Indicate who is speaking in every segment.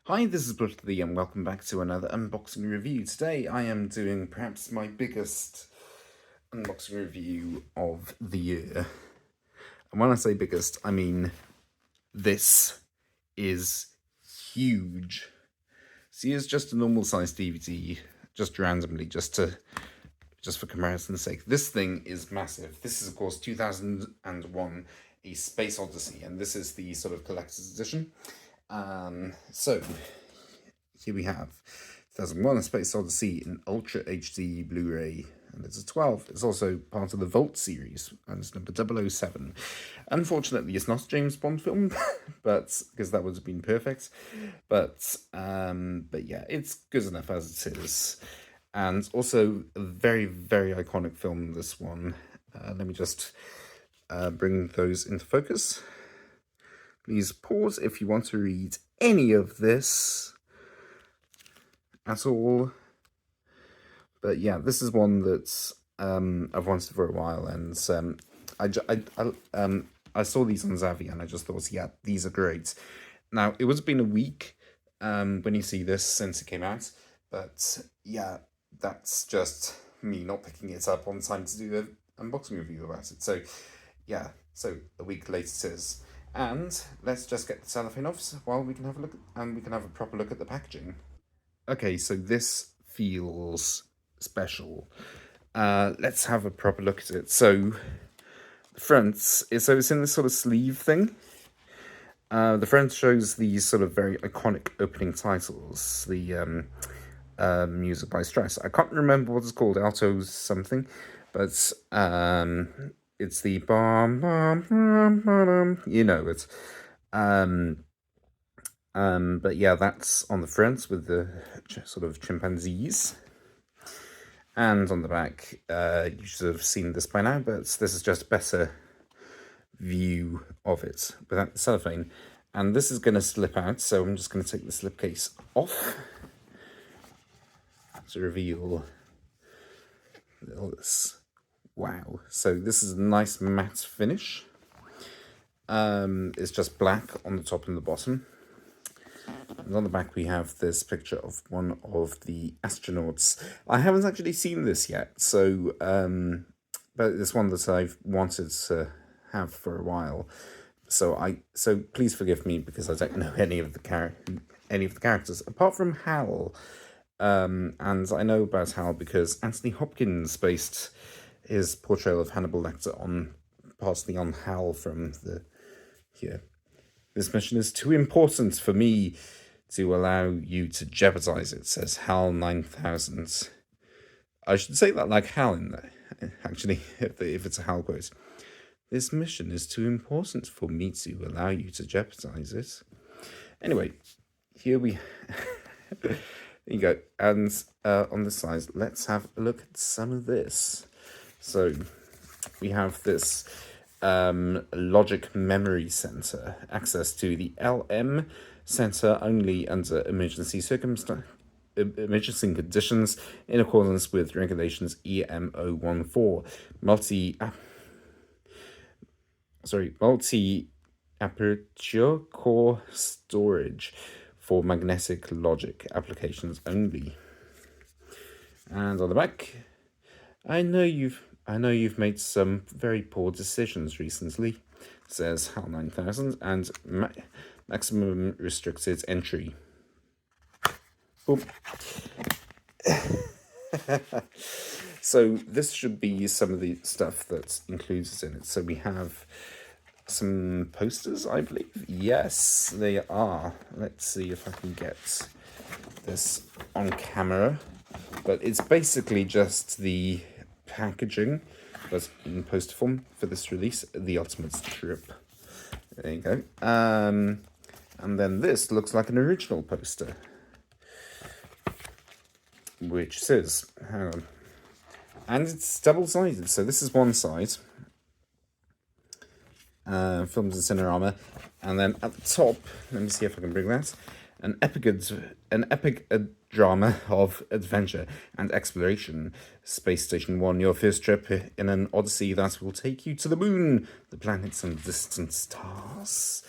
Speaker 1: Hi, this is Bloody and welcome back to another unboxing review. Today I am doing perhaps my biggest unboxing review of the year. And when I say biggest, I mean this is huge. See, it's just a normal size DVD, just randomly, just for comparison's sake. This thing is massive. This is, of course, 2001 A Space Odyssey, and this is the sort of collector's edition. So here we have 2001 A Space Odyssey in Ultra HD Blu-ray, and it's a 12. It's also part of the Vault series, and it's number 007. Unfortunately, it's not a James Bond film, but because that would have been perfect. But yeah, it's good enough as it is. And also a very, very iconic film, this one. Let me just bring those into focus. Please pause if you want to read any of this at all. But yeah, this is one that I've wanted for a while, and I saw these on Zavvi, and I just thought, yeah, these are great. Now, it was been a week when you see this since it came out, but yeah, that's just me not picking it up on time to do an unboxing review about it. So yeah, so a week later it is. And let's just get the cellophane off while we can have a look, and we can have a proper look at the packaging. Okay, so this feels special. Let's have a proper look at it. So the front, so it's in this sort of sleeve thing. The front shows these sort of very iconic opening titles. The music by Stress. I can't remember what it's called, Alto something, but it's the bum bum bum bum. You know it. But yeah, that's on the front with the sort of chimpanzees. And on the back, you should have seen this by now, but this is just a better view of it without the cellophane. And this is going to slip out, so I'm just going to take the slipcase off to reveal all this. Wow. So this is a nice matte finish. It's just black on the top and the bottom. And on the back we have this picture of one of the astronauts. I haven't actually seen this yet, so but it's one that I've wanted to have for a while. So please forgive me because I don't know any of the characters apart from Hal. And I know about Hal because Anthony Hopkins based his portrayal of Hannibal Lecter partly on Hal from the here. This mission is too important for me to allow you to jeopardize it, says Hal 9000. I should say that like Hal in there, actually, if it's a Hal quote. This mission is too important for me to allow you to jeopardize it. Anyway, here we there you go. And on this side, let's have a look at some of this. So we have this Logic Memory Center, access to the LM Center only under emergency conditions in accordance with regulations EM014. Multi-aperture core storage for magnetic logic applications only. And on the back, I know you've made some very poor decisions recently, says HAL 9000, and maximum restricted entry. Boom. So this should be some of the stuff that's included in it. So we have some posters, I believe. Yes, they are. Let's see if I can get this on camera. But it's basically just the packaging, but in poster form for this release, The Ultimate Trip. There you go. And then this looks like an original poster, which says, hang on, and it's double-sided. So this is one side, films in Cinerama, and then at the top, let me see if I can bring that, an epic drama of adventure and exploration. Space Station 1, your first trip in an odyssey that will take you to the moon, the planets and distant stars.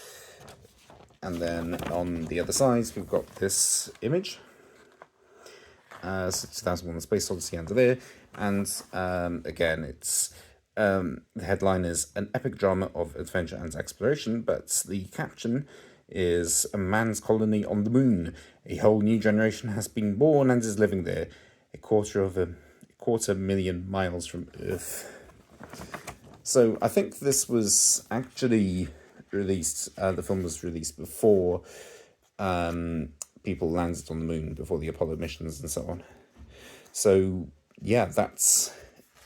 Speaker 1: And then on the other side, we've got this image. So 2001: A Space Odyssey under there. And again, it's the headline is an epic drama of adventure and exploration, but the caption is a man's colony on the moon. A whole new generation has been born and is living there, a quarter million miles from Earth. So I think this was actually released, the film was released before people landed on the moon, before the Apollo missions and so on. So yeah, that's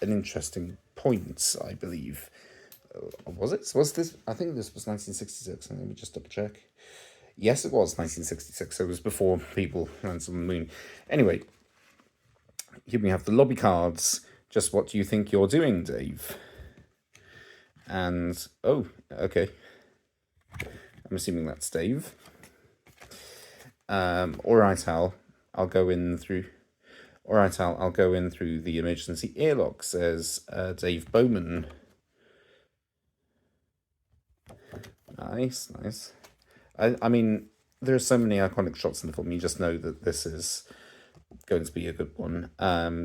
Speaker 1: an interesting point, I believe. Was it? Was this? I think this was 1966. Let me just double check. Yes, it was 1966. So it was before people landed on the moon. Anyway, here we have the lobby cards. Just what do you think you're doing, Dave? And, oh, okay. I'm assuming that's Dave. All right, Al. I'll go in through... All right, Al. I'll go in through the emergency airlock, says Dave Bowman. Nice, nice. I mean, there are so many iconic shots in the film. You just know that this is going to be a good one.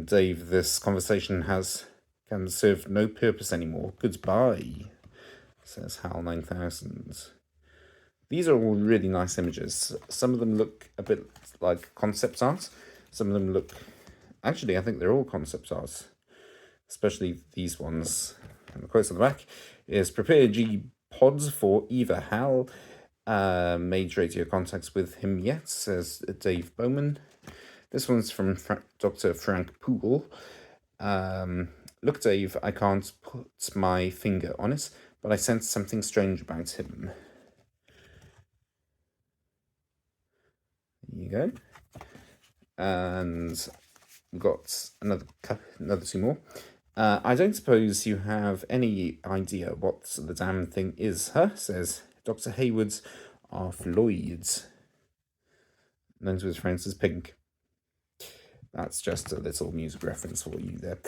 Speaker 1: Dave, this conversation can serve no purpose anymore. Goodbye, says Hal 9000. These are all really nice images. Some of them look a bit like concept art. Some of them look... Actually, I think they're all concept art. Especially these ones. And the quotes on the back is, prepare G pods for Eva Hal. Made radio contacts with him yet, says Dave Bowman. This one's from Dr. Frank Poole. Look, Dave, I can't put my finger on it, but I sense something strange about him. There you go. And we've got another two more. I don't suppose you have any idea what the damn thing is, huh? Says Dr. Hayward's of Lloyd's. Known to his friends as Pink. That's just a little music reference for you there.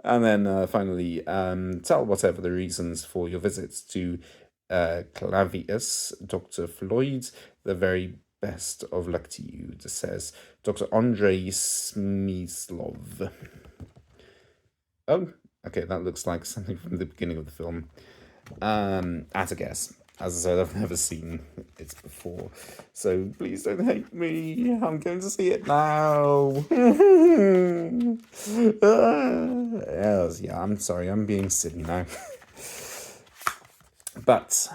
Speaker 1: And then finally, tell whatever the reasons for your visits to Clavius, Dr. Floyd. The very best of luck to you, says Dr. Andrei Smyslov. Oh, okay, that looks like something from the beginning of the film. At a guess. As I said, I've never seen it before, so please don't hate me. I'm going to see it now. Yes, yeah, I'm sorry, I'm being silly now. But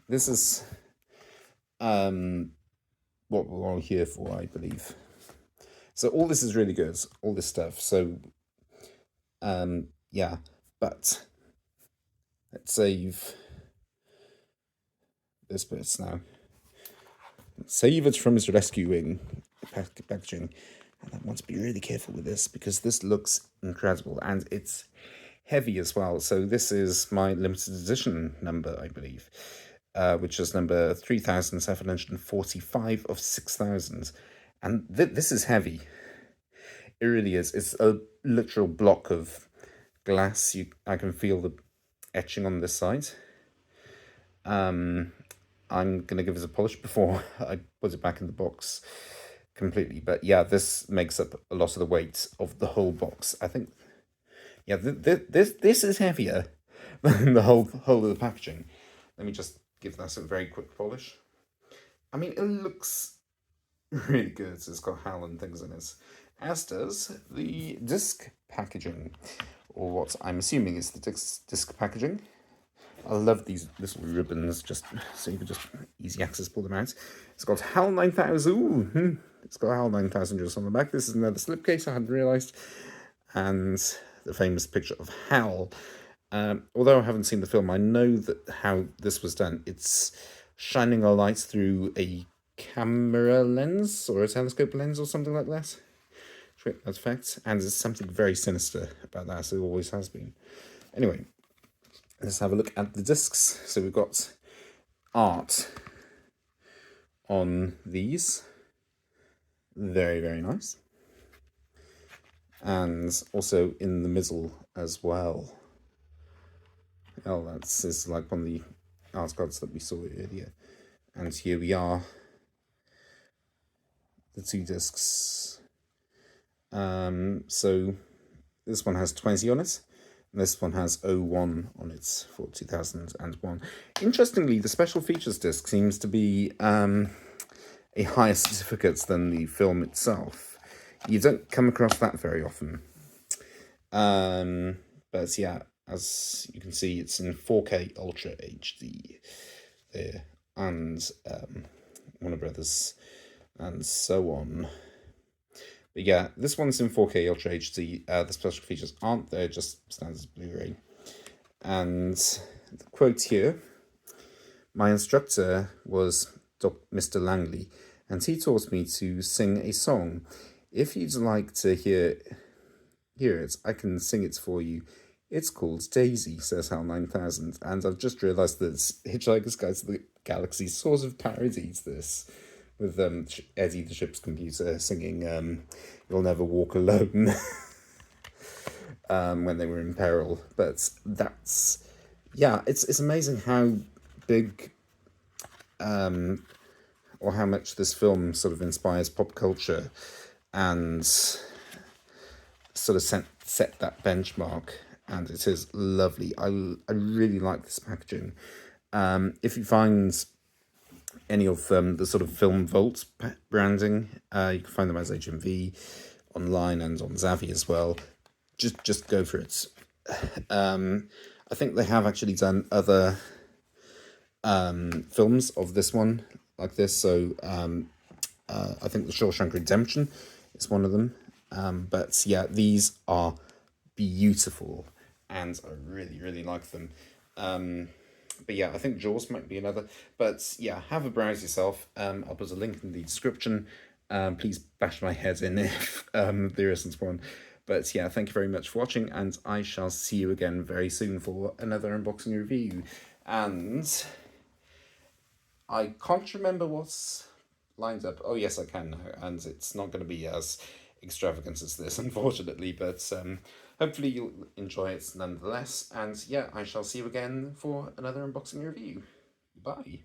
Speaker 1: this is what we're all here for, I believe. So all this is really good, all this stuff. So, yeah, but let's save this bit now. Save it from his rescuing packaging. And I want to be really careful with this because this looks incredible and it's heavy as well. So this is my limited edition number, I believe, which is number 3745 of 6000. And this is heavy. It really is. It's a literal block of glass. I can feel the etching on this side. I'm going to give it a polish before I put it back in the box completely. But yeah, this makes up a lot of the weight of the whole box. I think, yeah, this is heavier than the whole of the packaging. Let me just give that a very quick polish. I mean, it looks really good. It's got Hal and things in it, as does the disc packaging, or what I'm assuming is the disc packaging. I love these little ribbons, just so you can just easy access pull them out. It's got HAL 9000. Ooh, it's got HAL 9000 just on the back. This is another slipcase, I hadn't realised. And the famous picture of HAL. Although I haven't seen the film, I know that how this was done. It's shining a light through a camera lens or a telescope lens or something like that. That effect. And there's something very sinister about that, so it always has been. Anyway. Let's have a look at the discs. So we've got art on these. Very, very nice. And also in the middle as well. Oh, that's like one of the art cards that we saw earlier. And here we are, the 2 discs. So this one has 20 on it, and this one has 01 on it for 2001. Interestingly, the special features disc seems to be a higher certificate than the film itself. You don't come across that very often. But yeah, as you can see, it's in 4K Ultra HD there, and Warner Brothers, and so on. But yeah, this one's in 4K Ultra HD. The special features aren't there, just standard Blu-ray. And the quote here: "My instructor was Mr. Langley, and he taught me to sing a song. If you'd like to hear it, I can sing it for you. It's called Daisy," says HAL 9000. And I've just realised that Hitchhiker's Guide to the Galaxy sort of parodies this, with Eddie the ship's computer singing "You'll Never Walk Alone" when they were in peril. But that's, yeah, it's amazing how big or how much this film sort of inspires pop culture and sort of set that benchmark. And it is lovely. I really like this packaging. If you find any of the sort of Film Vault branding, you can find them as HMV online and on Zavvi as well. Just go for it. I think they have actually done other films of this one like this. So I think The Shawshank Redemption is one of them. But yeah, these are beautiful, and I really like them. But yeah, I think Jaws might be another. But yeah, have a browse yourself. I'll put a link in the description. Please bash my head in if there isn't one. But yeah, thank you very much for watching, and I shall see you again very soon for another unboxing review. And I can't remember what's lined up. Oh yes, I can now, and it's not going to be as extravagant as this, unfortunately, but hopefully you'll enjoy it nonetheless. And yeah, I shall see you again for another unboxing review. Bye.